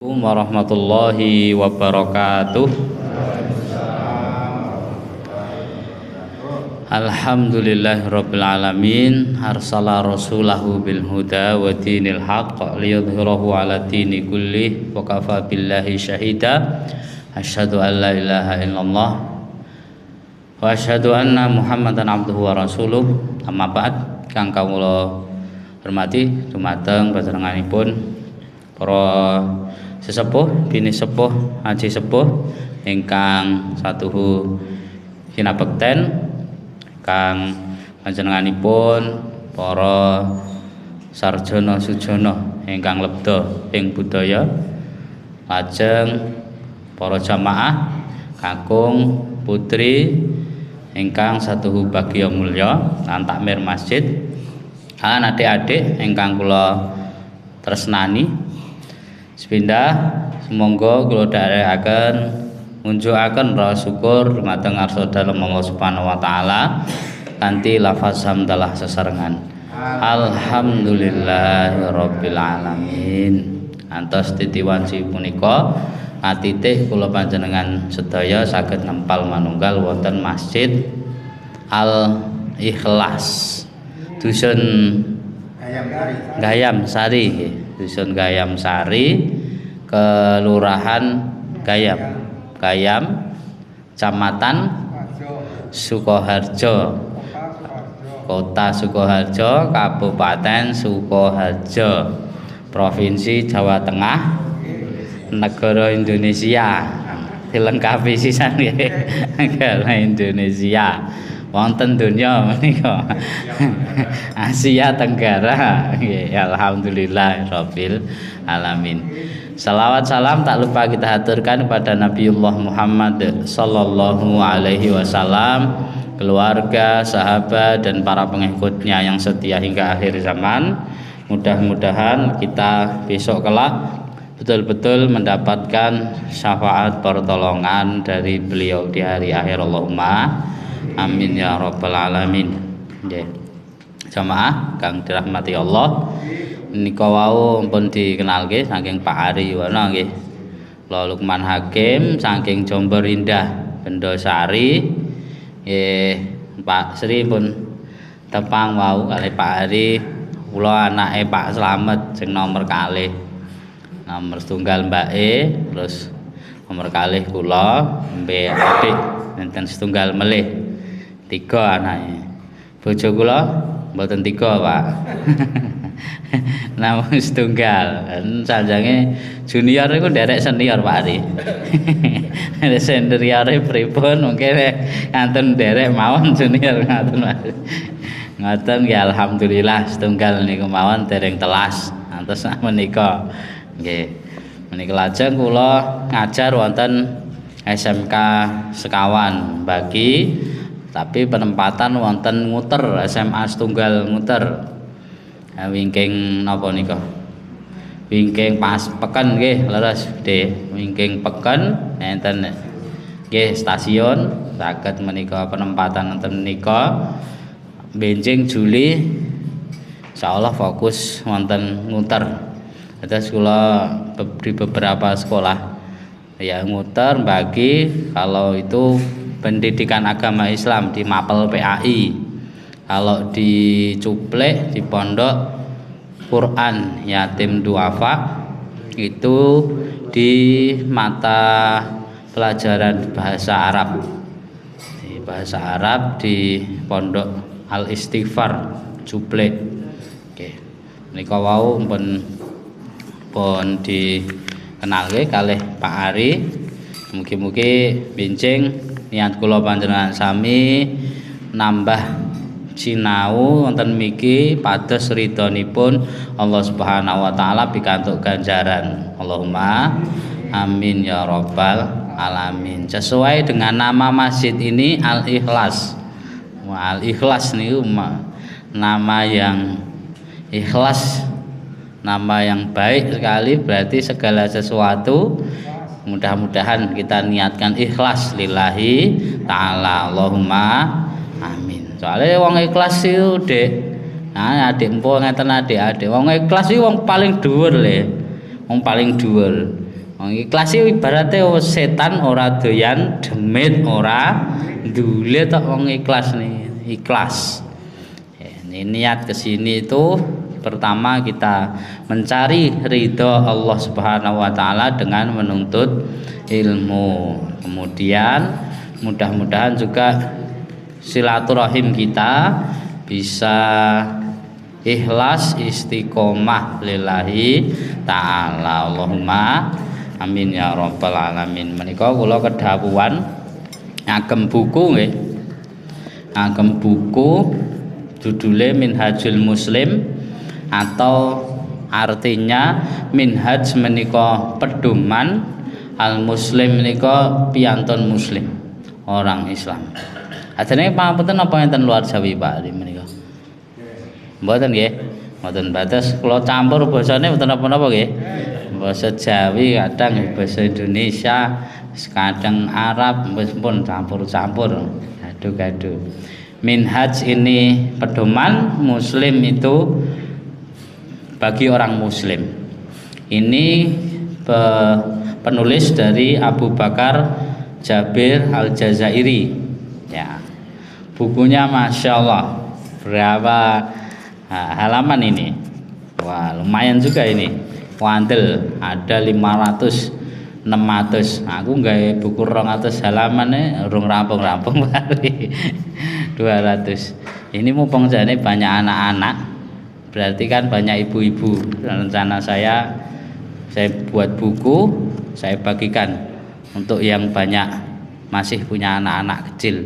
Warahmatullahi wabarakatuh. Alhamdulillahirabbil alamin, arsala rasulahu bil huda wa dinil haqq liyudhhirahu ala dini kulli wa kafa billahi syahida. Asyhadu an la ilaha illallah wa asyhadu anna Muhammadan abduhu wa rasuluh. Amma ba'd, kang kawula hormati dumateng panjenenganipun para sesepuh, bini sepuh, haji sepuh ingkang satuhu kinabekten, kang panjenenganipun para sarjana sujana ingkang lebda ing budaya, lajeng para jamaah kakung putri ingkang satuhu bagya mulya lan takmir masjid, lan adik-adik ingkang kula tresnani. Sepindah semonggo kula dherekaken ngunjukaken rasa syukur dumateng ngarsa dalem Allah Subhanahu wa taala kanthi lafaz hamdalah sesarengan. Alhamdulillahirabbil alamin. Antos titiwanci punika atitih kula panjenengan sedaya saged nempal manunggal wonten Masjid Al Ikhlas, Dusun Gayam Sari, Dusun Gayam Sari, Kelurahan Gayam, Kecamatan Sukoharjo, Kota Sukoharjo, Kabupaten Sukoharjo, Provinsi Jawa Tengah, Negara Indonesia. Dilengkapi sisan nggih, negara Indonesia. Wonten donya menika Asia Tenggara nggih. Alhamdulillahirabbil alamin. Salawat salam tak lupa kita haturkan kepada Nabiullah Muhammad sallallahu alaihi wasallam, keluarga, sahabat dan para pengikutnya yang setia hingga akhir zaman. Mudah-mudahan kita besok kelak betul-betul mendapatkan syafaat pertolongan dari beliau di hari akhir. Allahumma amin ya rabbal alamin. Nggih. Jamaah kang dirahmati Allah, nika wau pun dikenalke saking Pak Ari Yuwono nggih. Kula Lukman Hakim saking Jombor Indah Bendosari. Nggih, Pak Sri pun tepang wau kali Pak Ari. Kula anake Pak Slamet sing nomor kalih. Nomor setunggal Mbak E, terus nomor kalih kula mbek adik enten setunggal melih. 3 anake. Bojo kula mboten 3, Pak. Namung setunggal. Sanjange junior niku nderek senior, Pak Ari. Seniore pripun mungkin ngantun nderek mawon junior ngaten. Ngoten nggih, alhamdulillah setunggal niku mawon dereng telas. Antos menika nggih. Menika lajeng kula ngajar wonten SMK Sekawan bagi, tapi penempatan wonten Nguter, SMA setunggal Nguter. Wingking napa nika? Wingking pas peken nggih, leres nggih. Wingking peken enten nggih stasiun saged menika penempatan wonten menika. Benjing Juli insyaallah fokus wonten Nguter. Terus kula di beberapa sekolah ya Nguter bagi, kalau itu pendidikan agama Islam di Mapel PAI, kalau di Cuplek di Pondok Quran Yatim Duafa itu di mata pelajaran bahasa Arab, di bahasa Arab di Pondok Al Istighfar Cuplek. Oke, menika wau pun dikenalke kalih Pak Ari. Mugi-mugi bincing niat kula panjenengan sami nambah sinau wonten miki pados ridhonipun Allah Subhanahu wa taala pikantuk ganjaran. Allahumma amin ya rabbal alamin. Sesuai dengan nama masjid ini Al Ikhlas. Al Ikhlas niku nama yang ikhlas, nama yang baik sekali, berarti segala sesuatu mudah-mudahan kita niatkan ikhlas lillahi ta'ala. Allahumma amin. Soalnya wong ikhlas itu Dek, nah adik empuk ngeten adik-adik, wong ikhlas itu wong paling dhuwur le. Wong paling dhuwur. Ikhlas iki ibarate setan ora doyan demit, ora ndule tok wong ikhlas nih, ikhlas. Ini niat kesini itu pertama kita mencari ridho Allah Subhanahu wa taala dengan menuntut ilmu. Kemudian mudah-mudahan juga silaturahim kita bisa ikhlas istiqomah lillahi ta'ala. Allahumma amin ya rabbal alamin. Menika kula kedhawuhan ngagem buku nggih. Ngagem buku judule Minhajul Muslim atau artinya minhaj menika pedoman, al muslim menika piantun muslim, orang Islam. Ajane pangapunten napa enten luar Jawi Pak menika? Mboten nggih. Mboten batas kula campur basane mboten napa-napa nggih. Basa Jawi kadang basa Indonesia, kadang Arab, pun campur-campur. Gaduh-gaduh. Minhaj ini pedoman muslim itu bagi orang muslim. Ini penulis dari Abu Bakar Jabir Al-Jazairi. Ya. Bukunya Masya Allah. Berapa halaman ini? Wah, lumayan juga ini. Wandel ada 500 600. Aku nggawe buku 200 halaman urung rampung-rampung bari. 200. Ini mumpung jane banyak anak-anak. Berarti kan banyak ibu-ibu. Rencana saya buat buku, saya bagikan untuk yang banyak masih punya anak-anak kecil.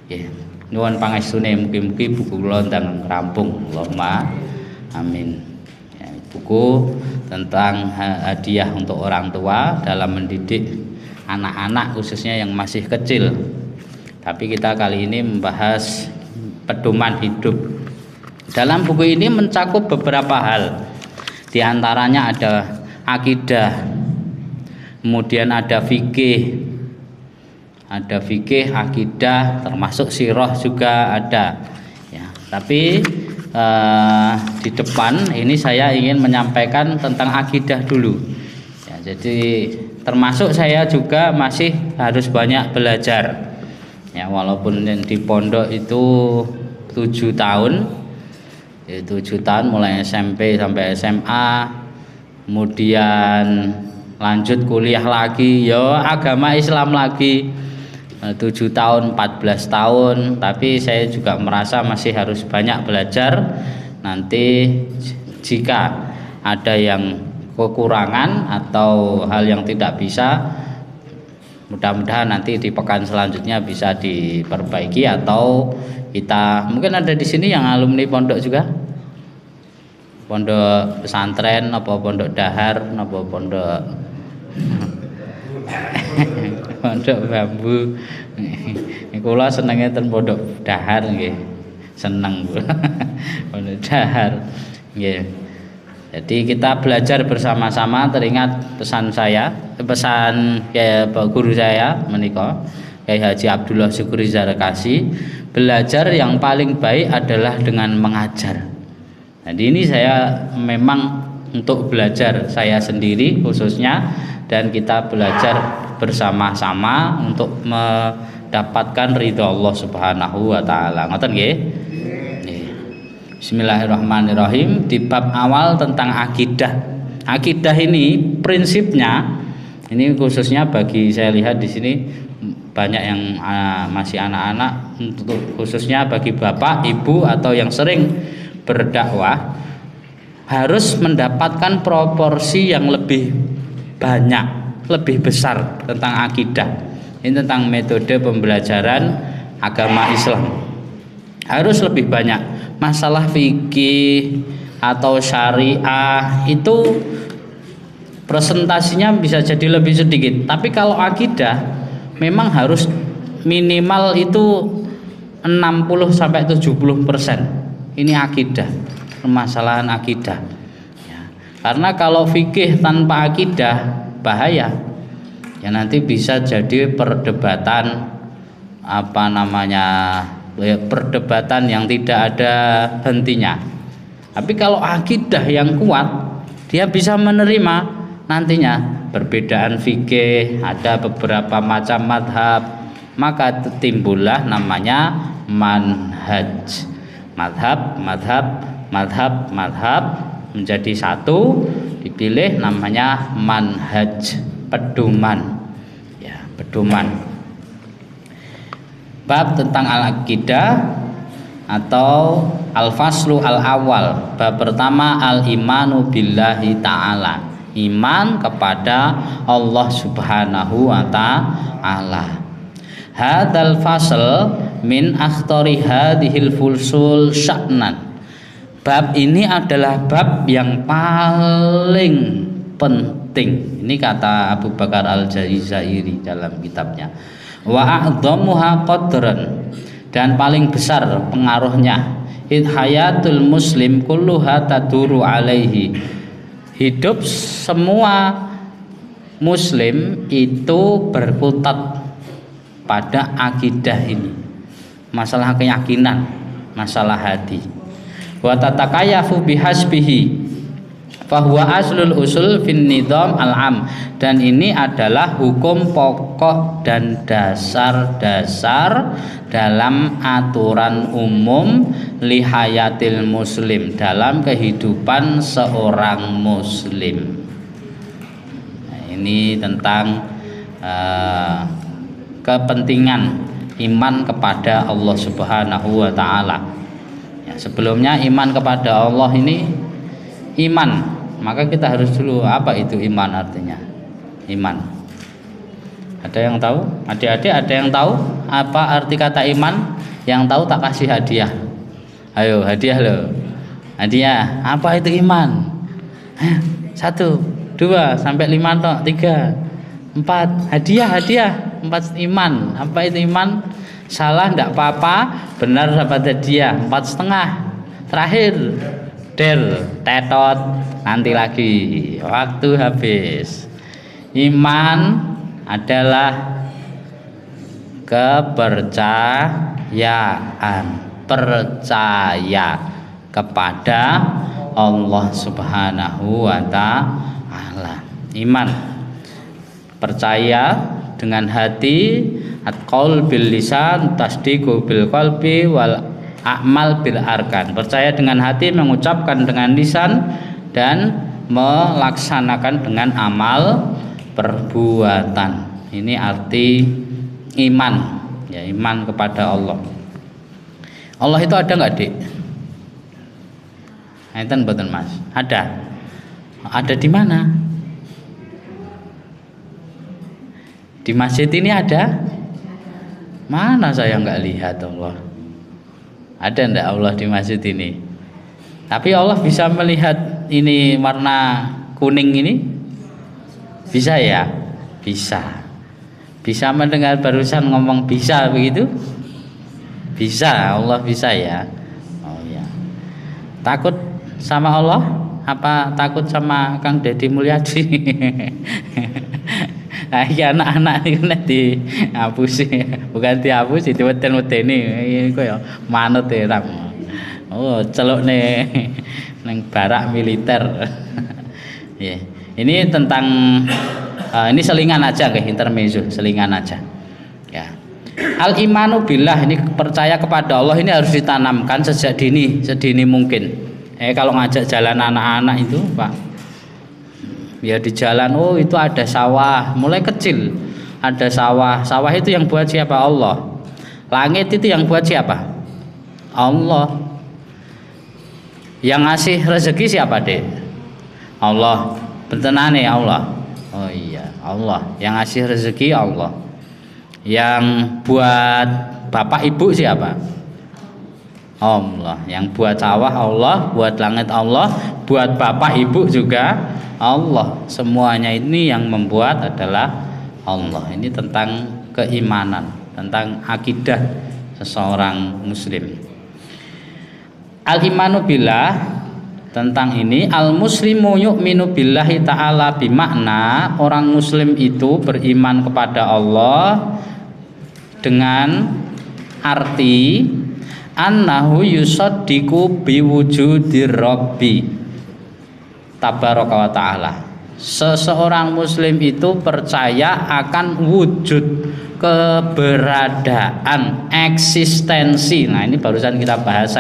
Ya, nyuwun pangestune mugi-mugi buku kula ndang rampung. Allahumma amin. Ya, buku tentang hadiah untuk orang tua dalam mendidik anak-anak khususnya yang masih kecil. Tapi kita kali ini membahas pedoman hidup. Dalam buku ini mencakup beberapa hal. Di antaranya ada akidah, kemudian ada fikih, akidah, termasuk sirah juga ada. Ya, tapi di depan ini saya ingin menyampaikan tentang akidah dulu. Ya, jadi termasuk saya juga masih harus banyak belajar. Ya, walaupun di pondok itu 7 tahun. 7 tahun mulai SMP sampai SMA, kemudian lanjut kuliah lagi, ya agama Islam lagi 7 tahun, 14 tahun. Tapi saya juga merasa masih harus banyak belajar. Nanti jika ada yang kekurangan atau hal yang tidak bisa, mudah-mudahan nanti di pekan selanjutnya bisa diperbaiki. Atau kita mungkin ada di sini yang alumni pondok juga, pondok pesantren, apa pondok dahar, apa pondok pondok bambu. Kula senenge ten pondok dahar nggih, seneng pondok dahar nggih. Jadi kita belajar bersama-sama. Teringat pesan guru saya menika Kyai Haji Abdullah Syukuri Zarakasi, belajar yang paling baik adalah dengan mengajar. Jadi ini saya memang untuk belajar saya sendiri khususnya, dan kita belajar bersama-sama untuk mendapatkan ridho Allah Subhanahu wa taala. Ngoten nggih? Bismillahirrahmanirrahim. Di bab awal tentang akidah. Akidah ini prinsipnya, ini khususnya bagi saya lihat di sini banyak yang masih anak-anak, untuk khususnya bagi bapak, ibu atau yang sering berdakwah, harus mendapatkan proporsi yang lebih banyak, lebih besar tentang akidah. Ini tentang metode pembelajaran agama Islam. Harus lebih banyak. Masalah fikih atau syariah itu presentasinya bisa jadi lebih sedikit. Tapi kalau akidah memang harus minimal itu 60-70%. Ini akidah, permasalahan akidah. Ya, karena kalau fikih tanpa akidah bahaya. Ya nanti bisa jadi perdebatan perdebatan yang tidak ada hentinya. Tapi kalau akidah yang kuat, dia bisa menerima nantinya perbedaan fikih, ada beberapa macam madhab, maka timbullah namanya manhaj. Madhab menjadi satu, dipilih namanya manhaj, pedoman. Ya, pedoman. Bab tentang al-aqidah atau al-faslu al-awal. Bab pertama al-imanu billahi ta'ala, iman kepada Allah Subhanahu wa ta'ala. Hadzal fasl min akhtari hadhil fusul sya'nan. Bab ini adalah bab yang paling penting. Ini kata Abu Bakar Al-Jazairi dalam kitabnya. Wa a'dhamuha qadran, dan paling besar pengaruhnya. Hayatul muslim kulluha taduru alaihi. Hidup semua muslim itu berkutat pada akidah ini, masalah keyakinan, masalah hati. Wa tatakayafu bihasbihi fahuwa aslul usul fin nizam al-am, dan ini adalah hukum pokok dan dasar-dasar dalam aturan umum lihayatil muslim, dalam kehidupan seorang muslim. Nah, ini tentang kepentingan iman kepada Allah Subhanahu wa ta'ala. Ya, sebelumnya iman kepada Allah ini iman, maka kita harus dulu apa itu iman artinya. Iman. Ada yang tahu? Adik-adik ada yang tahu apa arti kata iman? Yang tahu tak kasih hadiah. Ayo hadiah loh. Hadiah. Apa itu iman? 1, 2 sampai 5 toh, 3, 4. Hadiah. 4 iman. Apa itu iman? Salah enggak apa-apa, benar dapat hadiah 4,5. Terakhir tetot, nanti lagi, waktu habis. Iman adalah kepercayaan, percaya kepada Allah Subhanahu wa ta'ala. Iman, percaya dengan hati, at-qaul bil lisan, tasdiqu bil qalbi, wal a'mal bil arkan. Percaya dengan hati, mengucapkan dengan lisan, dan melaksanakan dengan amal perbuatan. Ini arti iman, ya, iman kepada Allah. Allah itu ada nggak, Dik? Enten mboten, Mas? Ada. Ada di mana? Di masjid ini ada? Mana saya nggak lihat Allah? Ada ndak Allah di masjid ini? Tapi Allah bisa melihat ini warna kuning ini? Bisa ya? Bisa. Bisa mendengar barusan ngomong bisa begitu? Bisa, Allah bisa ya. Oh ya. Takut sama Allah? Apa takut sama Kang Deddy Mulyadi? Nah, iki anak-anak iki nek dihapus, bukan dihapus, diweden-wedeni iki ya manut e ram. Oh, celukne ning barak militer. Ya. Ini tentang ini selingan aja nggih, intermezzo, selingan aja. Ya. Al imanu billah, ini percaya kepada Allah ini harus ditanamkan sejak sedini mungkin. Kalau ngajak jalan anak-anak itu, Pak, ya di jalan, oh itu ada sawah, mulai kecil ada sawah. Sawah itu yang buat siapa? Allah. Langit itu yang buat siapa? Allah. Yang ngasih rezeki siapa, Dek? Allah. Bentenane Allah. Oh iya, Allah. Yang ngasih rezeki Allah. Yang buat bapak ibu siapa? Allah. Yang buat sawah Allah, buat langit Allah, buat bapak ibu juga Allah. Semuanya ini yang membuat adalah Allah. Ini tentang keimanan, tentang akidah seseorang muslim. Al-imanu billah, tentang ini al muslimu yu'minu billahi ta'ala, bimakna orang muslim itu beriman kepada Allah dengan arti annahu yusaddiqu biwujudir rabbi tabaraka wa ta'ala, seseorang muslim itu percaya akan wujud, keberadaan, eksistensi. Nah, ini barusan kita bahas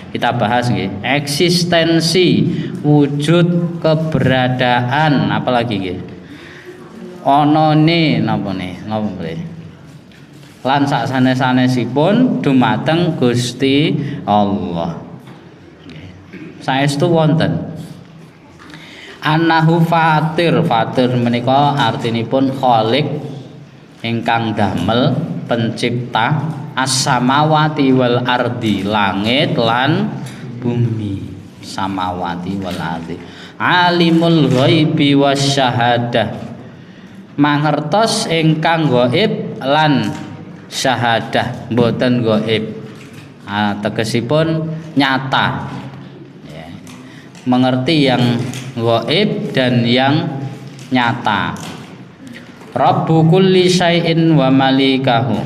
kita bahas nggih. Eksistensi, wujud, keberadaan, apalagi nggih? Onone napa nggih? Lan sak sanes-sanesipun dumateng Gusti Allah. Saestu wonten annahu fatir menika artinipun khaliq ingkang damel, pencipta as-samawati wal ardi, langit lan bumi. Samawati wal ardi, alimul ghaibi wasyahadah, mangertos ingkang gaib lan syahadah boten gaib. Tegesipun nyata, mengerti yang gaib dan yang nyata. Rabbu kulli syai'in wa malikahu.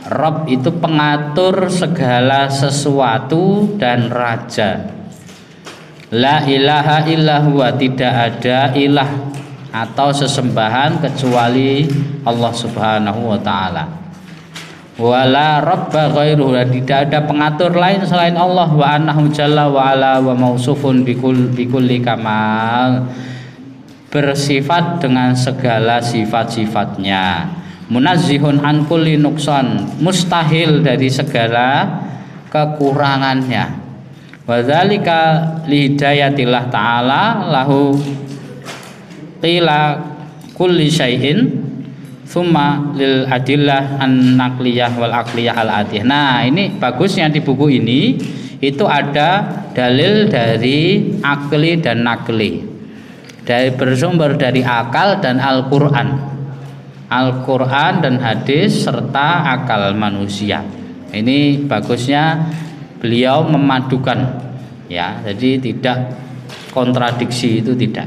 Rabb itu pengatur segala sesuatu dan raja. La ilaha illa huwa, tidak ada ilah atau sesembahan kecuali Allah Subhanahu wa taala. Wala rabba ghairuhu, tidak ada pengatur lain selain Allah. Wa annahu jalla wa ala wa mausufun bikulli kamal, bersifat dengan segala sifat-sifatnya. Munazzihun an kulli nuqsan, mustahil dari segala kekurangannya. Wa dzalika li hidayatillah ta'ala lahu qila kulli syai'in summa lil adillah an naqliyah wal aqliyah al atih. Nah, ini bagusnya di buku ini itu ada dalil dari akli dan nakli, dari bersumber dari akal dan Al-Qur'an, Al-Qur'an dan hadis serta akal manusia. Ini bagusnya beliau memadukan, ya, jadi tidak kontradiksi, itu tidak.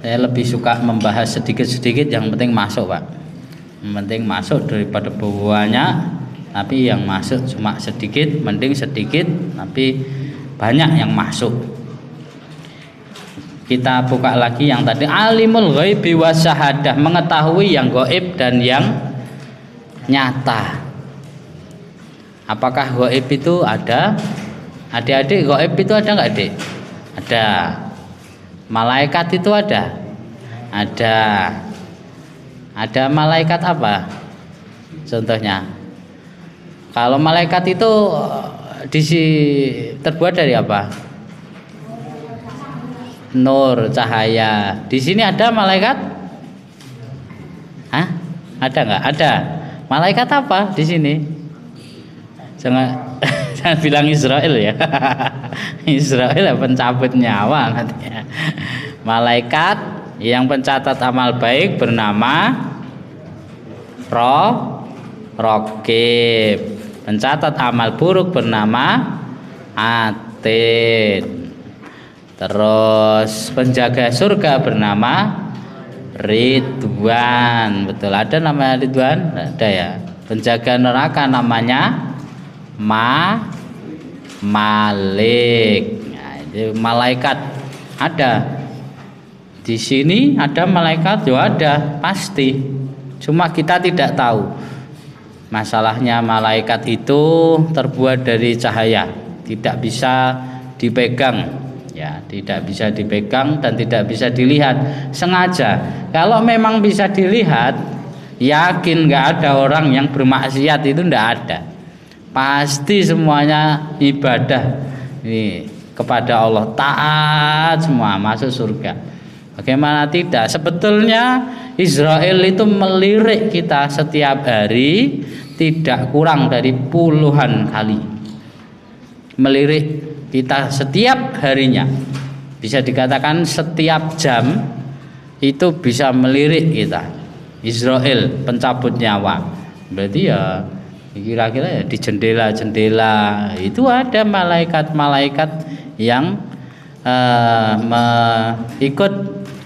Saya lebih suka membahas sedikit-sedikit, yang penting masuk, Pak. Yang penting masuk daripada banyak, tapi yang masuk cuma sedikit, mending sedikit tapi banyak yang masuk. Kita buka lagi yang tadi, alimul ghaibi wasyahadah, mengetahui yang gaib dan yang nyata. Apakah gaib itu ada? Adik-adik, gaib itu ada nggak, Adik? Ada. Malaikat itu ada? Ada malaikat apa? Contohnya, kalau malaikat itu terbuat dari apa? Nur, cahaya. Di sini ada malaikat? Hah? Ada nggak? Ada. Malaikat apa di sini? Jangan bilang Israel ya. Israel pencabut nyawa katanya. Malaikat yang pencatat amal baik bernama Raqib. Pencatat amal buruk bernama Atid. Terus penjaga surga bernama Ridwan. Betul, ada namanya Ridwan? Ada ya. Penjaga neraka namanya Malik. Nah, itu malaikat ada. Di sini ada malaikat, ya ada, pasti. Cuma kita tidak tahu. Masalahnya malaikat itu terbuat dari cahaya, tidak bisa dipegang, ya, tidak bisa dipegang dan tidak bisa dilihat. Sengaja. Kalau memang bisa dilihat, yakin nggak ada orang yang bermaksiat, itu nggak ada. Pasti semuanya ibadah ini kepada Allah, taat semua, masuk surga. Bagaimana tidak? Sebetulnya Israel itu melirik kita setiap hari, tidak kurang dari puluhan kali. Melirik kita setiap harinya, bisa dikatakan setiap jam itu bisa melirik kita. Israel pencabut nyawa, berarti ya kira-kira ya di jendela-jendela itu ada malaikat-malaikat yang ikut,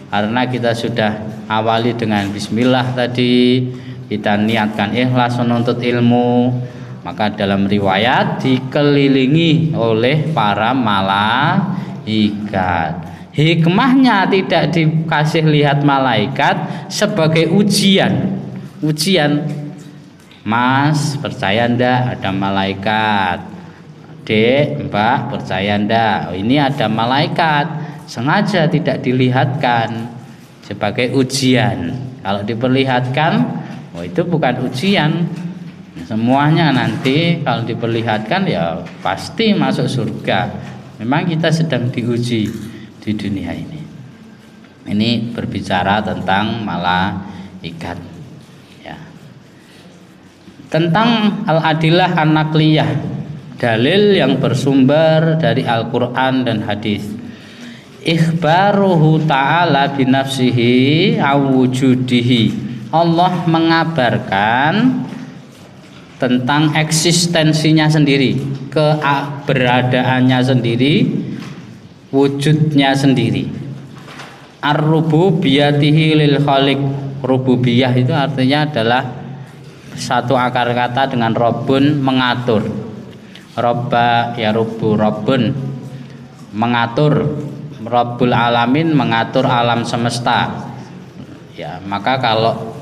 karena kita sudah awali dengan bismillah tadi, kita niatkan ikhlas menuntut ilmu, maka dalam riwayat dikelilingi oleh para malaikat. Hikmahnya tidak dikasih lihat malaikat sebagai ujian. Mas, percaya ndak ada malaikat? Dek, Mbak, percaya ndak? Oh, ini ada malaikat. Sengaja tidak dilihatkan sebagai ujian. Kalau diperlihatkan, oh itu bukan ujian. Semuanya nanti kalau diperlihatkan ya pasti masuk surga. Memang kita sedang diuji di dunia ini. Ini berbicara tentang malaikat. Ya. Tentang al-adillah an-naqliyah, dalil yang bersumber dari Al-Quran dan hadis. Ikhbaruhu ta'ala binafsihi awujudihi. Allah mengabarkan tentang eksistensinya sendiri, keberadaannya sendiri, wujudnya sendiri. Ar-rububiyatihi lil khaliq. Rububiyah itu artinya adalah satu akar kata dengan robun, mengatur. Robba ya rubu, robun mengatur. Rabbul alamin mengatur alam semesta. Ya, maka kalau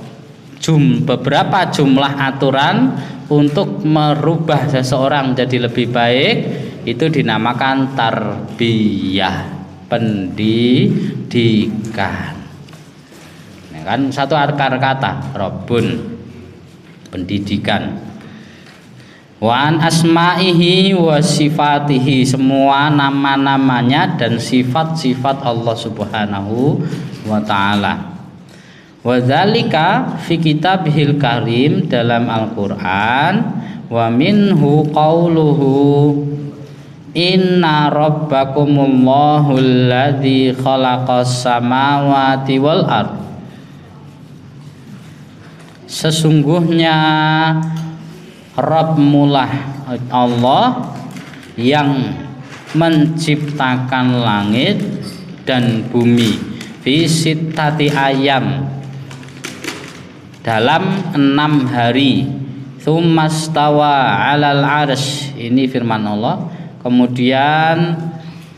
beberapa jumlah aturan untuk merubah seseorang jadi lebih baik itu dinamakan tarbiyah, pendidikan. Nah, kan satu akar kata, robun, pendidikan. Wa an asma'ihi wa sifatihi, semua nama-namanya dan sifat-sifat Allah Subhanahu wa taala. Wa dzalika fi kitabihil karim, dalam Al-Qur'an. Wa minhu qauluhu inna rabbakumullahu alladzi khalaqas samawati wal ard. Sesungguhnya Rabbmulah Allah yang menciptakan langit dan bumi fi sittati ayam, dalam 6 hari. Tsummastawa 'alal 'arsy, ini firman Allah. Kemudian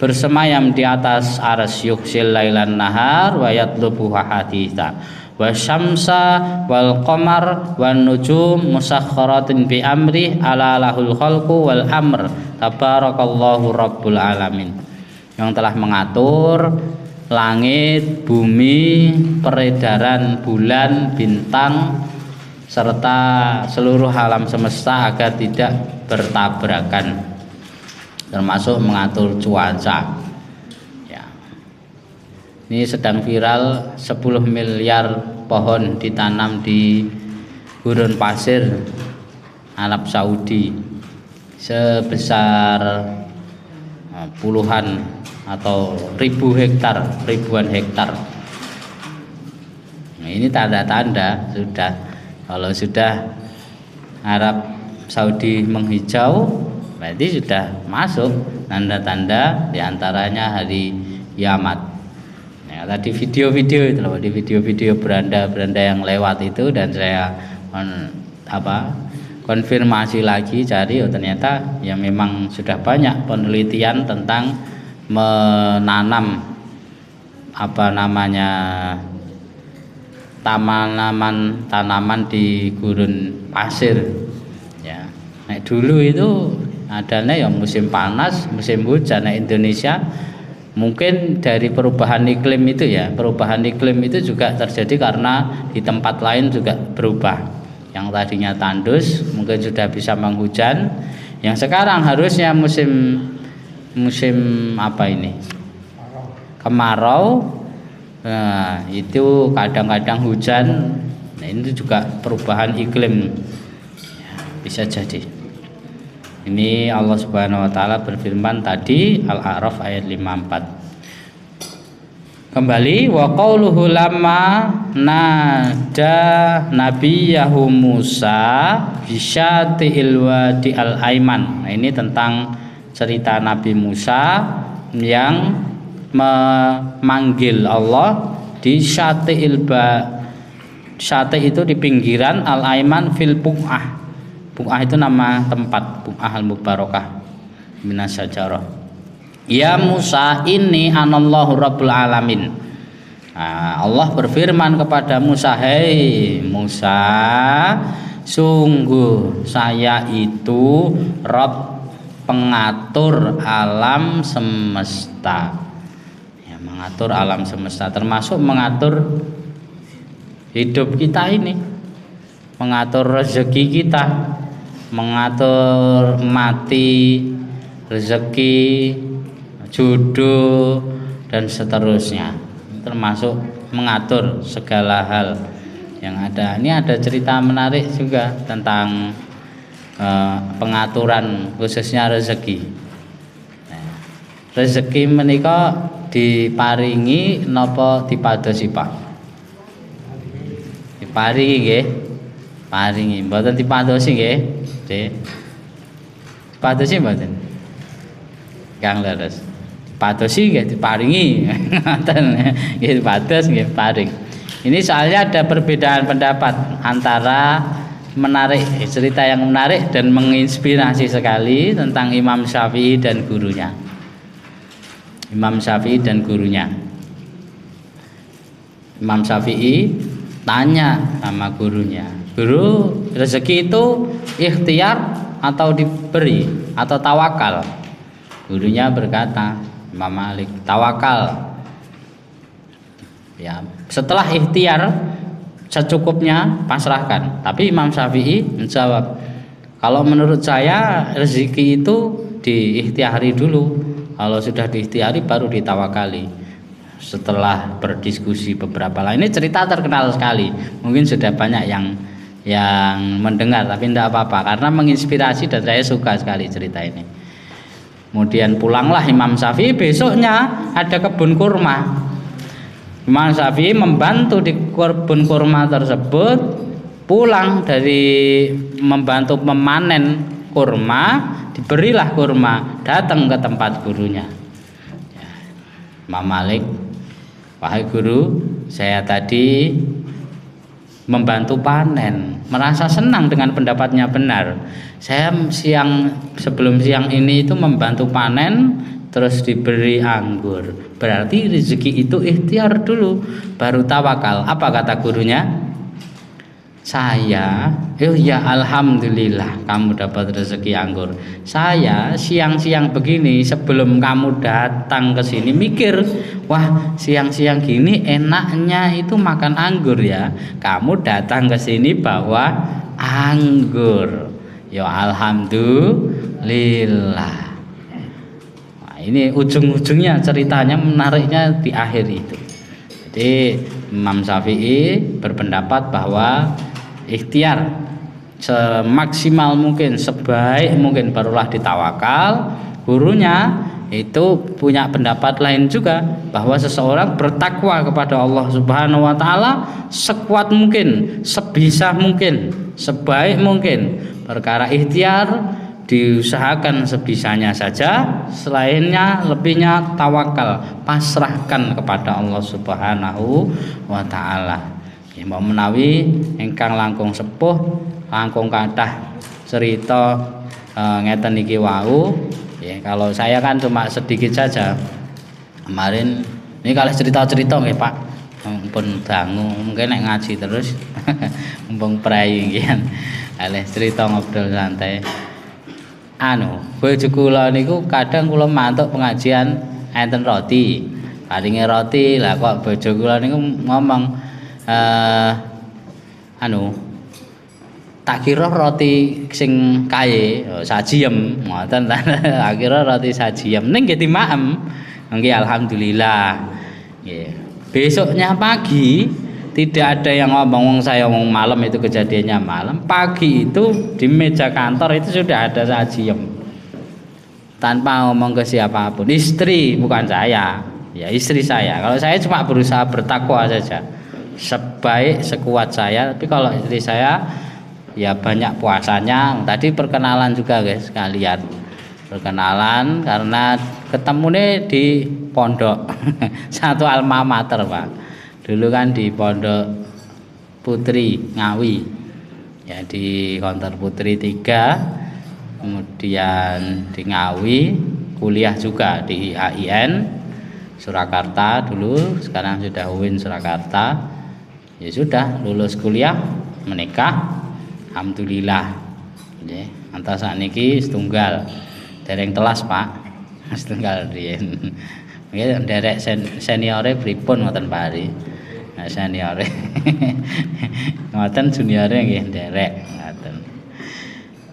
bersemayam di atas arsy, yughsil lailan nahar wa yatlubuhu haditha wa syamsa wal qamar wan nujum musakhkharatin bi amri ala lahul khalqu wal amr tabarakallahu rabbul alamin. Yang telah mengatur langit, bumi, peredaran bulan, bintang serta seluruh alam semesta agar tidak bertabrakan, termasuk mengatur cuaca. Ya. Ini sedang viral 10 miliar pohon ditanam di gurun pasir Arab Saudi sebesar puluhan atau ribuan hektar. Nah, ini tanda-tanda sudah, kalau sudah Arab Saudi menghijau berarti sudah masuk tanda-tanda, diantaranya hari kiamat. Ya, tadi video-video itu loh, di video-video beranda-beranda yang lewat itu, dan saya konfirmasi lagi, cari, oh ternyata ya memang sudah banyak penelitian tentang menanam tanaman di gurun pasir. Ya, nah, dulu itu adanya ya musim panas, musim hujan. Nah, Indonesia mungkin dari perubahan iklim itu ya, perubahan iklim itu juga terjadi karena di tempat lain juga berubah. Yang tadinya tandus mungkin sudah bisa menghujan, yang sekarang harusnya musim kemarau. Nah, itu kadang-kadang hujan. Nah, ini juga perubahan iklim ya, bisa jadi. Ini Allah Subhanahu wa taala berfirman tadi, Al-A'raf ayat 54. Kembali, wa qauluhu lamma nada nabiyahu Musa bisyati'il wadi al-aiman. Nah, ini tentang cerita Nabi Musa yang memanggil Allah di syati'il syati' itu di pinggiran, al-aiman fil buq'ah. Buq'ah itu nama tempat, buq'ah al-mubarakah minas syajarah. Ya Musa, ini anallahu rabbul alamin. Nah, Allah berfirman kepada Musa, hei Musa, sungguh saya itu Rabb, pengatur alam semesta. Ya, mengatur alam semesta termasuk mengatur hidup kita ini, mengatur rezeki kita, mengatur mati, rezeki, jodoh dan seterusnya, termasuk mengatur segala hal yang ada. Ini ada cerita menarik juga tentang pengaturan khususnya rezeki. Nah, rezeki menika diparingi napa dipadosi Pak? Diparingi nggih. Paringi, mboten dipadosi nggih. Nggih. Dipadosi mboten? Kang leres. Padosi nggih diparingi, ngoten nggih pados nggih paring. Ini soalnya ada perbedaan pendapat antara menarik, cerita yang menarik dan menginspirasi sekali tentang Imam Syafi'i dan gurunya. Imam Syafi'i dan gurunya. Imam Syafi'i tanya sama gurunya, "Guru, rezeki itu ikhtiar atau diberi atau tawakal?" Gurunya berkata, Imam Malik, tawakal. Ya, setelah ikhtiar secukupnya pasrahkan. Tapi Imam Syafi'i menjawab, kalau menurut saya rezeki itu diikhtiari dulu. Kalau sudah diikhtiari baru ditawakali. Setelah berdiskusi beberapa lain, ini cerita terkenal sekali. Mungkin sudah banyak yang mendengar, tapi tidak apa-apa karena menginspirasi dan saya suka sekali cerita ini. Kemudian pulanglah Imam Syafi'i, besoknya ada kebun kurma. Imam Syafi'i membantu di kebun kurma tersebut, pulang dari membantu memanen kurma, diberilah kurma, datang ke tempat gurunya. Imam Malik, wahai guru, saya tadi membantu panen, merasa senang dengan pendapatnya benar. Saya sebelum siang ini itu membantu panen, terus diberi anggur. Berarti rezeki itu ikhtiar dulu, baru tawakal. Apa kata gurunya? Saya, ya alhamdulillah kamu dapat rezeki anggur. Saya siang-siang begini sebelum kamu datang ke sini mikir, wah siang-siang gini enaknya itu makan anggur ya. Kamu datang ke sini bawa anggur. Ya alhamdulillah. Nah, ini ujung-ujungnya ceritanya menariknya di akhir itu. Jadi Imam Syafi'i berpendapat bahwa ikhtiar semaksimal mungkin, sebaik mungkin barulah ditawakal. Gurunya itu punya pendapat lain juga bahwa seseorang bertakwa kepada Allah Subhanahu wa taala sekuat mungkin, sebisa mungkin, sebaik mungkin. Perkara ikhtiar diusahakan sebisanya saja, selainnya lebihnya tawakal, pasrahkan kepada Allah Subhanahu wa taala. Ya, mau menawi ingkang langkung sepuh langkung kathah cerita ngeten iki wau. Ya, kalau saya kan cuma sedikit saja. Kemarin ini kalau cerita-cerita nggih Pak, pun dangu mungkin nek ngaji terus mumpung prei nggih. Alih cerita ngobrol santai. Bojo kula niku kadang kula mantuk pengajian enten roti. Paringe roti, lah kok bojo kula niku ngomong tak kira roti sing kae sajiem ngoten ta. Tak kira roti sajiem ning nggih dimaem. Nggih alhamdulillah. Nggih. Besoknya pagi tidak ada yang ngomong, saya ngomong malam itu kejadiannya malam. Pagi itu di meja kantor itu sudah ada sajiem. Tanpa ngomong ke siapapun. Istri bukan saya. Ya istri saya. Kalau saya cuma berusaha bertakwa saja. Sebaik sekuat saya, tapi kalau istri saya ya banyak puasanya. Tadi perkenalan juga guys sekalian, perkenalan karena ketemunya di pondok satu alma mater Pak. Dulu kan di Pondok Putri Ngawi ya, di Konter Putri 3, kemudian di Ngawi kuliah juga di IAIN Surakarta dulu, sekarang sudah UIN Surakarta. Ya sudah lulus kuliah, menikah, alhamdulillah. Nggih, antas sakniki setunggal. Dereng telas, Pak. Setunggal riyen. Nggih nderek seniore pripun ngoten Pak Ari. Nah, seniore. Ngoten juniore nggih nderek ngoten.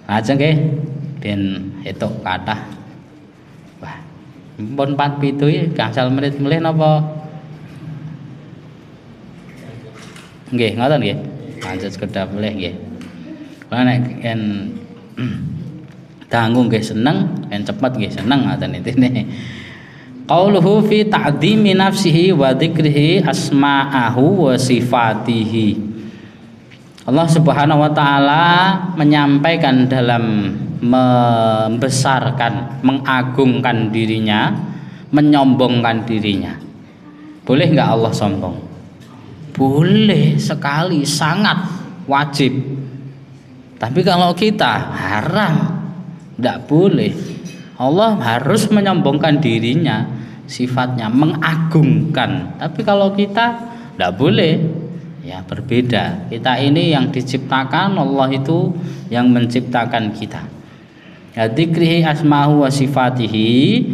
Lajeng nggih ben etuk kathah. Wah, pun 47 iki gangsal menit melih napa? Nggih, ngoten nggih. Lanjut sekedap melih nggih. Lah nek yen dangu nggih seneng, yen cepet nggih seneng ngoten intine. Qauluhu fi ta'dhimi nafsihi wa dzikrihi asma'ahu wa sifatihi. Allah Subhanahu wa taala menyampaikan dalam membesarkan, mengagungkan dirinya, menyombongkan dirinya. Boleh enggak Allah sombong? Boleh sekali, sangat wajib. Tapi kalau kita haram, enggak boleh. Allah harus menyombongkan dirinya, sifatnya mengagungkan. Tapi kalau kita enggak boleh. Ya berbeda. Kita ini yang diciptakan, Allah itu yang menciptakan kita. Ya dzikrihi asma'u wa sifatihi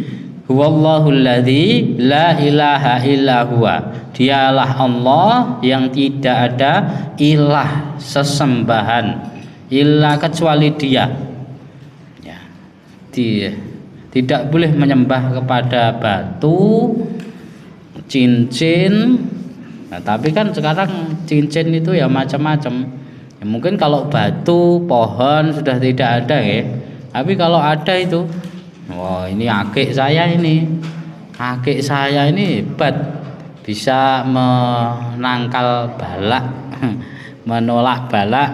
huwallahul ladzi la ilaha illa huwa. Dialah Allah yang tidak ada ilah sesembahan illa kecuali Dia. Ya. Tidak boleh menyembah kepada batu, cincin. Nah, tapi kan sekarang cincin itu ya macam-macam. Ya, mungkin kalau batu, pohon sudah tidak ada ya. Tapi kalau ada itu, wah ini akik saya ini hebat, bisa menangkal balak, menolak balak,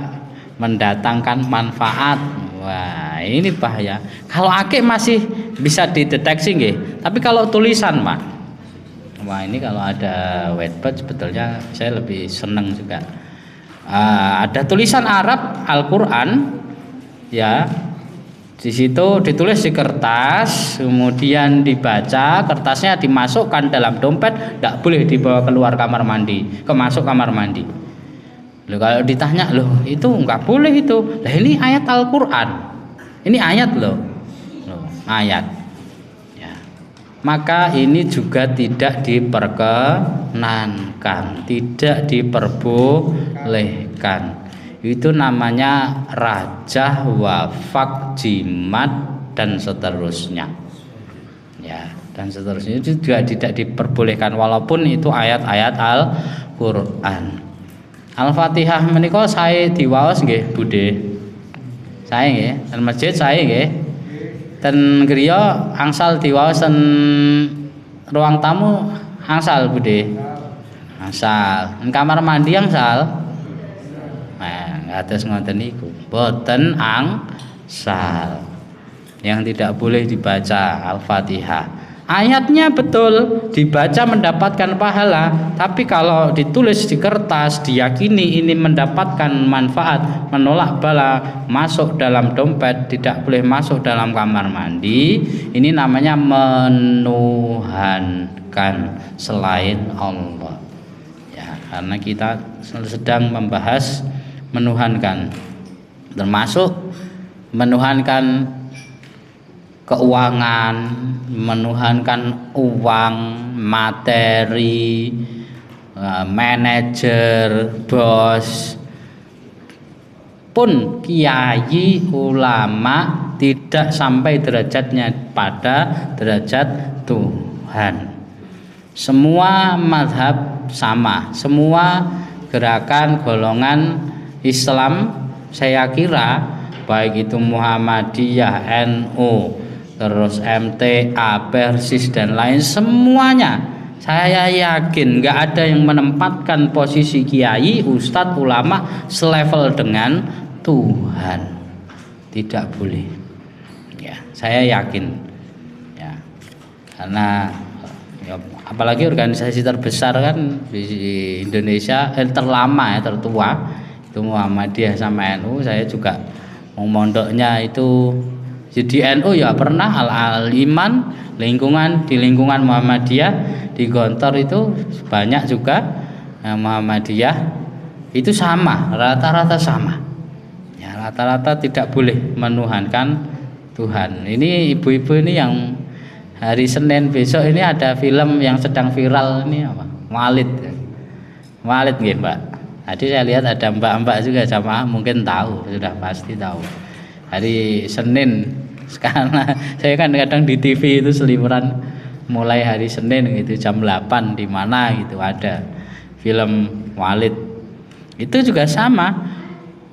mendatangkan manfaat. Wah ini bahaya. Kalau akik masih bisa dideteksi nggih. Tapi kalau tulisan Pak, wah ini kalau ada whiteboard sebetulnya saya lebih senang juga. Ada tulisan Arab Al-Quran, ya di situ ditulis di kertas, kemudian dibaca, kertasnya dimasukkan dalam dompet, tidak boleh dibawa keluar kamar mandi, masuk kamar mandi. Loh, kalau ditanya loh itu nggak boleh itu, lah ini ayat Al-Quran, ini ayat loh ayat. Maka ini juga tidak diperkenankan, tidak diperbolehkan. Itu namanya rajah, wafak, jimat dan seterusnya. Ya, dan seterusnya itu juga tidak diperbolehkan walaupun itu ayat-ayat Al-Qur'an. Al-Fatihah menika saya diwaos nggih, Bude. Saya nggih, dan masjid saya nggih. Ten griya angsal diwaos ten ruang tamu angsal Bude. Angsal. Ten kamar mandi angsal. Nah, ngatos ngoten niku. Boten angsal. Yang tidak boleh dibaca Al-Fatihah. Ayatnya betul dibaca mendapatkan pahala, tapi kalau ditulis di kertas diyakini ini mendapatkan manfaat, menolak bala, masuk dalam dompet, tidak boleh masuk dalam kamar mandi. Ini namanya menuhankan selain Allah. Ya, karena kita sedang membahas menuhankan, termasuk menuhankan keuangan, menuhankan uang, materi, manajer, bos, pun kiai, ulama tidak sampai derajatnya pada derajat Tuhan. Semua mazhab sama, semua gerakan golongan Islam saya kira baik itu Muhammadiyah, NU, terus MTA, Persis dan lain semuanya saya yakin nggak ada yang menempatkan posisi kiai, ustadz, ulama selevel dengan Tuhan. Tidak boleh. Ya, saya yakin. Ya, karena ya, apalagi organisasi terbesar kan di Indonesia, terlama ya, tertua itu Muhammadiyah sama NU. Saya juga mondoknya itu Di NU ya pernah, Al-Iman lingkungan di lingkungan Muhammadiyah di Gontor itu banyak juga Muhammadiyah itu sama, rata-rata sama. Ya, rata-rata tidak boleh menuhankan Tuhan. Ini ibu-ibu ini yang hari Senin besok ini ada film yang sedang viral ini apa? Walid. Walid nggih, Mbak. Tadi saya lihat ada mbak-mbak juga jamaah mungkin tahu, sudah pasti tahu. Hari Senin sekarang saya kan kadang di TV itu seliburan mulai hari Senin gitu jam 8 di mana gitu ada film Walid. Itu juga sama.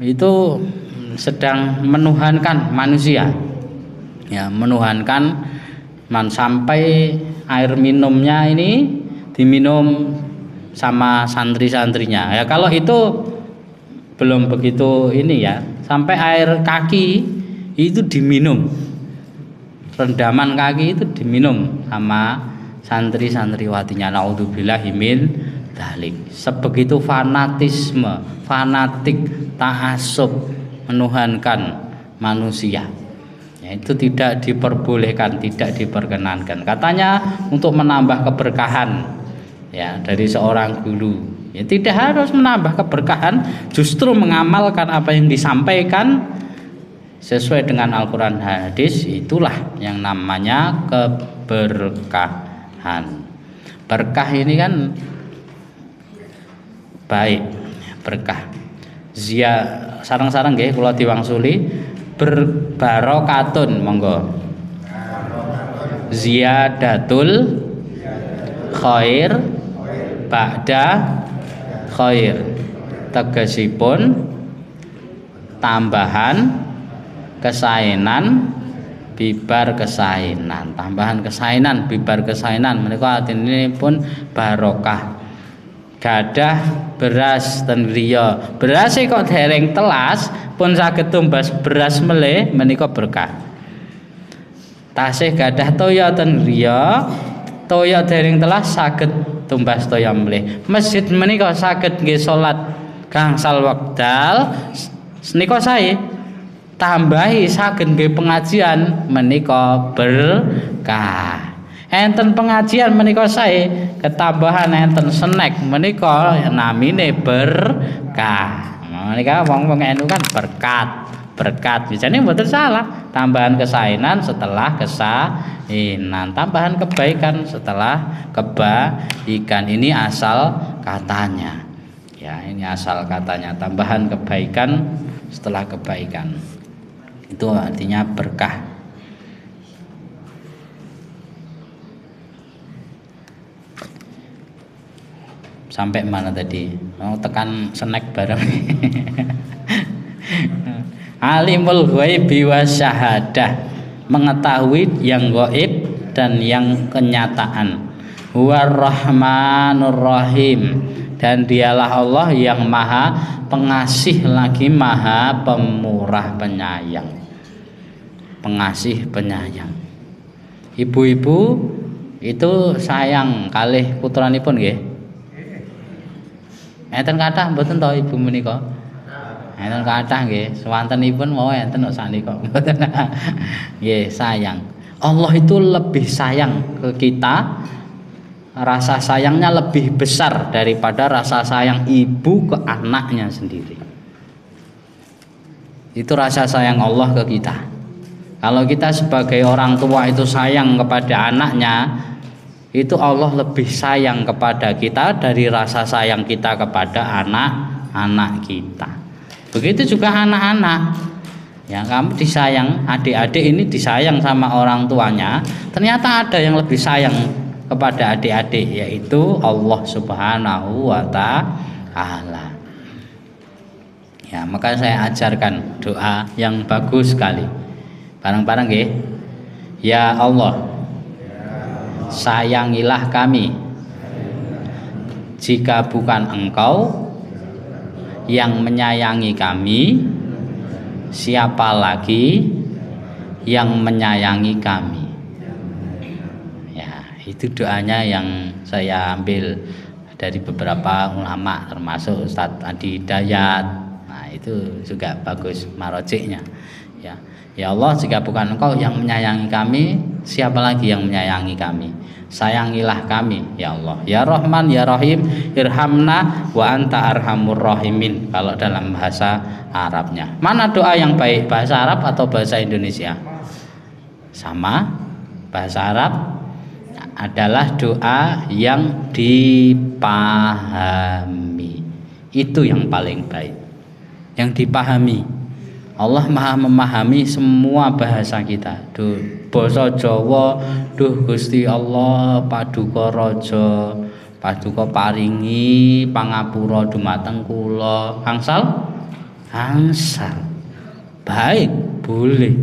Itu sedang menuhankan manusia. Ya, menuhankan sampai air minumnya ini diminum sama santri-santrinya. Ya kalau itu belum begitu ini ya, sampai air kaki itu diminum. Rendaman kaki itu diminum sama santri-santriwatinya. Naudzubillahi min dzalik. Sebegitu fanatisme, fanatik, ta'assub menuhankan manusia. Ya, itu tidak diperbolehkan, tidak diperkenankan. Katanya untuk menambah keberkahan ya dari seorang guru. Ya tidak harus menambah keberkahan, justru mengamalkan apa yang disampaikan sesuai dengan Al-Quran hadis, itulah yang namanya keberkahan. Berkah ini kan baik, berkah. Sarang-sarang nggih kula diwangsuli berbarokatun monggo. Ziyadatul khair ba'da khair. Tegesipun tambahan kesainan bibar kesainan, tambahan kesainan bibar kesainan menika artinipun barokah. Gadah beras ten griya, beras kok dereng telas pun saged tumbas beras melih menika berkah. Tasih gadah toya ten griya, toya dereng telas saged tumbas toya melih. Masjid menika saged nggih salat gangsal wekdal menika sae. Tambahi saged nggih pengajian menika berkah. Enten pengajian menika sae, ketambahan enten snack menika namine berkah. Menika wong-wong NU kan berkat. Bijane mboten salah. Tambahan kesainan setelah kesainan, tambahan kebaikan setelah kebaikan. Ini asal katanya. Ya, ini asal katanya, tambahan kebaikan setelah kebaikan. Itu artinya berkah. Sampai mana tadi? Mau tekan snack bareng. Alimul ghaibi wasyahadah, mengetahui yang gaib dan yang kenyataan. Huwar Rahmanur Rahim, dan dialah Allah yang maha pengasih lagi maha pemurah penyayang. Pengasih penyayang. Ibu-ibu itu sayang kalih putranipun nggih. Enten kathah mboten to ibu menika? Enten kathah nggih, swantenipun mau enten kok sanika mboten. Nggih, sayang. Allah itu lebih sayang ke kita. Rasa sayangnya lebih besar daripada rasa sayang ibu ke anaknya sendiri. Itu rasa sayang Allah ke kita. Kalau kita sebagai orang tua itu sayang kepada anaknya, itu Allah lebih sayang kepada kita dari rasa sayang kita kepada anak-anak kita. Begitu juga anak-anak. Ya, kamu disayang, adik-adik ini disayang sama orang tuanya. Ternyata ada yang lebih sayang kepada adik-adik, yaitu Allah Subhanahu wa Ta'ala. Ya, maka saya ajarkan doa yang bagus sekali. Bareng-bareng nggih. Ya Allah, sayangilah kami. Jika bukan Engkau yang menyayangi kami, siapa lagi yang menyayangi kami? Itu doanya yang saya ambil dari beberapa ulama termasuk Ustadz Adi Hidayat. Nah itu juga bagus marojiknya ya. Ya Allah, jika bukan Engkau yang menyayangi kami, siapa lagi yang menyayangi kami? Sayangilah kami ya Allah. Ya Rahman ya Rahim, irhamna wa anta arhamur rahimin, kalau dalam bahasa Arabnya. Mana doa yang baik, bahasa Arab atau bahasa Indonesia? Sama, bahasa Arab adalah doa yang dipahami. Itu yang paling baik, yang dipahami. Allah Maha memahami semua bahasa kita. Duh basa Jawa, duh Gusti Allah paduka raja, paduka paringi pangapura dumateng kula. Angsal? Angsal. Baik, boleh.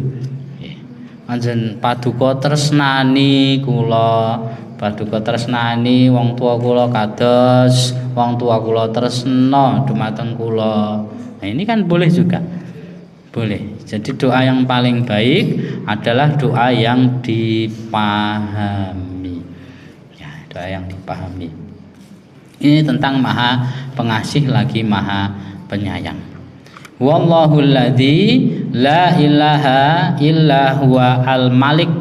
Anjen paduka tresnani kula, paduka tresnani wong tua kula kados wong tua kula tresna dumateng kula. Nah, ini kan boleh juga. Boleh. Jadi doa yang paling baik adalah doa yang dipahami. Ya, doa yang dipahami. Ini tentang Maha Pengasih lagi Maha Penyayang. Wallahul ladzi la ilaha illa huwa al-malik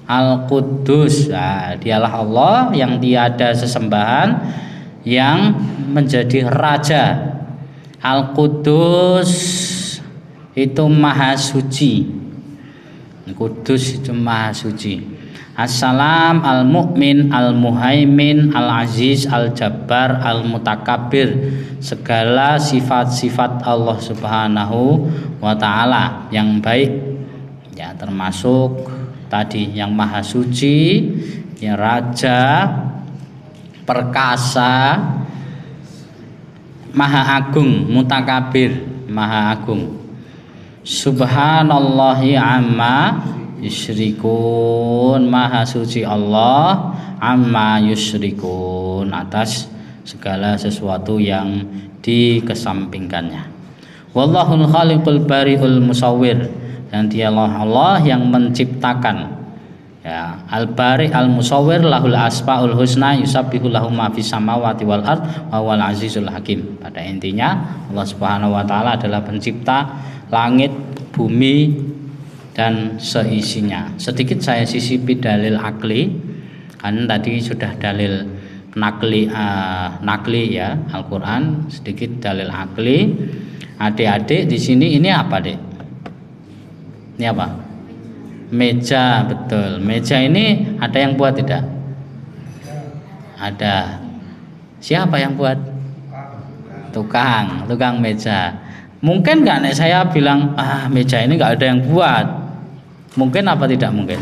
al-quddus. Nah, dialah Allah yang tiada sesembahan, yang menjadi raja. Al-Quddus itu maha suci. Kudus itu maha suci. Assalam al-mu'min al-muhaimin al-aziz al-jabbar al-mutakabbir. Segala sifat-sifat Allah Subhanahu wa ta'ala yang baik, ya, termasuk tadi yang maha suci, yang raja, perkasa, maha agung, mutakabir, maha agung. Subhanallahi amma yusyrikun, maha suci Allah amma yusyrikun, atas segala sesuatu yang dikesampingkannya. Wallahul khaliqul bari'ul musawwir, dan dialah Allah yang menciptakan, ya, al-bari al-musawwir lahul asmaul husna yusabbihu lahu ma fis samawati wal ard wa huwal azizul hakim. Pada intinya Allah Subhanahu wa taala adalah pencipta langit, bumi dan seisinya. Sedikit saya sisipi dalil akli, kan tadi sudah dalil nakli ya Al-Qur'an, sedikit dalil akli. Adik-adik di sini ini apa, Dek? Ini apa? Meja, betul. Meja ini ada yang buat tidak? Ada. Siapa yang buat? Tukang meja. Mungkin nggak nek saya bilang meja ini nggak ada yang buat? Mungkin apa tidak mungkin?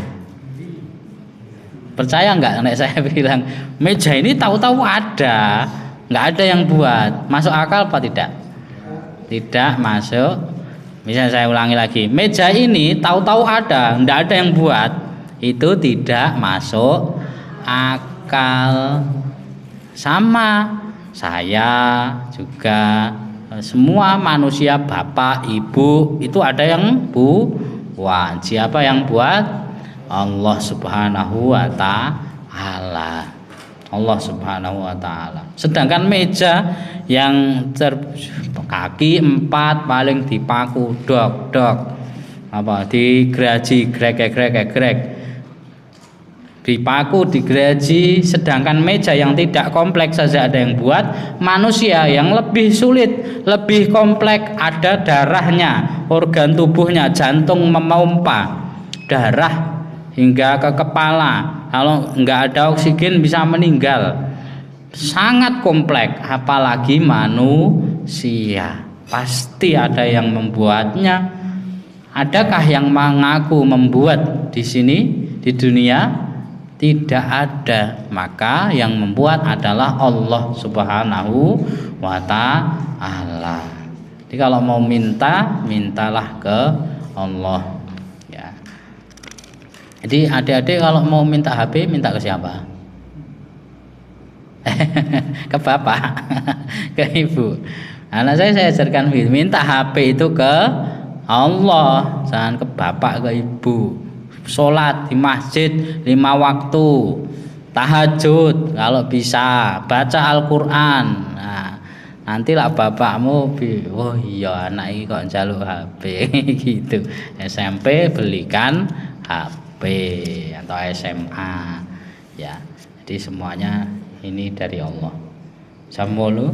Percaya nggak nek saya bilang meja ini tahu-tahu ada, nggak ada yang buat? Masuk akal apa tidak? Tidak masuk. Misalnya saya ulangi lagi, meja ini tahu-tahu ada, nggak ada yang buat, itu tidak masuk akal. Sama saya juga, semua manusia, bapak, ibu, itu ada yang buat. Siapa yang buat? Allah Subhanahu wa ta'ala. Allah Subhanahu wa ta'ala. Sedangkan meja yang kaki 4 paling dipaku dok apa digeraji grek dipaku digeraji, sedangkan meja yang tidak kompleks saja ada yang buat. Manusia yang lebih sulit, lebih kompleks, ada darahnya, organ tubuhnya, jantung memompa darah hingga ke kepala, kalau nggak ada oksigen bisa meninggal. Sangat kompleks, apalagi manusia. Pasti ada yang membuatnya. Adakah yang mengaku membuat di sini di dunia? Tidak ada. Maka yang membuat adalah Allah Subhanahu wa ta'ala. Jadi kalau mau minta, mintalah ke Allah, ya. Jadi adik-adik kalau mau minta HP, minta ke siapa? Ke bapak, ke ibu. Anak saya ajarkan minta HP itu ke Allah, jangan ke bapak, ke ibu. Sholat di masjid 5 waktu, tahajud kalau bisa, baca Al-Quran. Nah, Nanti lah bapakmu, oh iya anak ini kok njaluk HP gitu. SMP belikan HP atau SMA ya. Jadi semuanya ini dari Allah. Samulu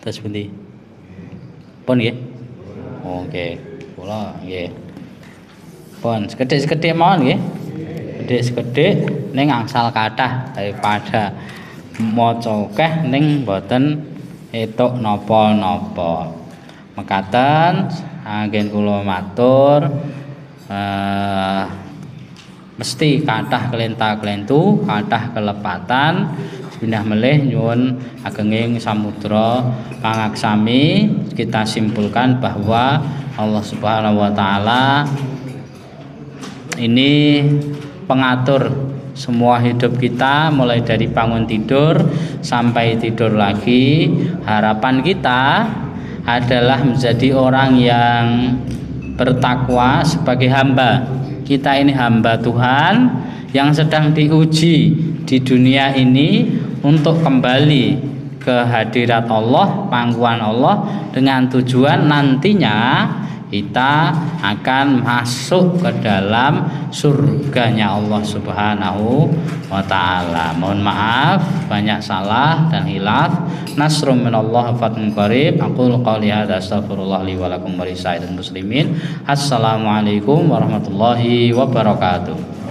terus pundi? Pun nggih. Oke. Kula nggih. Pun sekedhik-sekedhik mawon nggih. Sekedhik-sekedhik ning angsal kathah daripada maca akeh ning mboten etuk napa-napa. Mekaten anggen kula matur mesti kathah kelenta-kelentu, kathah kelepatan pindah melih nyuwun agenging samudra pangaksami. Kita simpulkan bahwa Allah Subhanahu wa taala ini pengatur semua hidup kita, mulai dari bangun tidur sampai tidur lagi. Harapan kita adalah menjadi orang yang bertakwa sebagai hamba. Kita ini hamba Tuhan yang sedang diuji di dunia ini untuk kembali ke hadirat Allah, pangkuan Allah, dengan tujuan nantinya kita akan masuk ke dalam surganya Allah Subhanahu wa taala. Mohon maaf banyak salah dan hilaf. Nasrum minallah fatun qarib. Aqulu qouli hadza astaghfirullah li wa lakum wa lisa'iril muslimin. Assalamualaikum warahmatullahi wabarakatuh.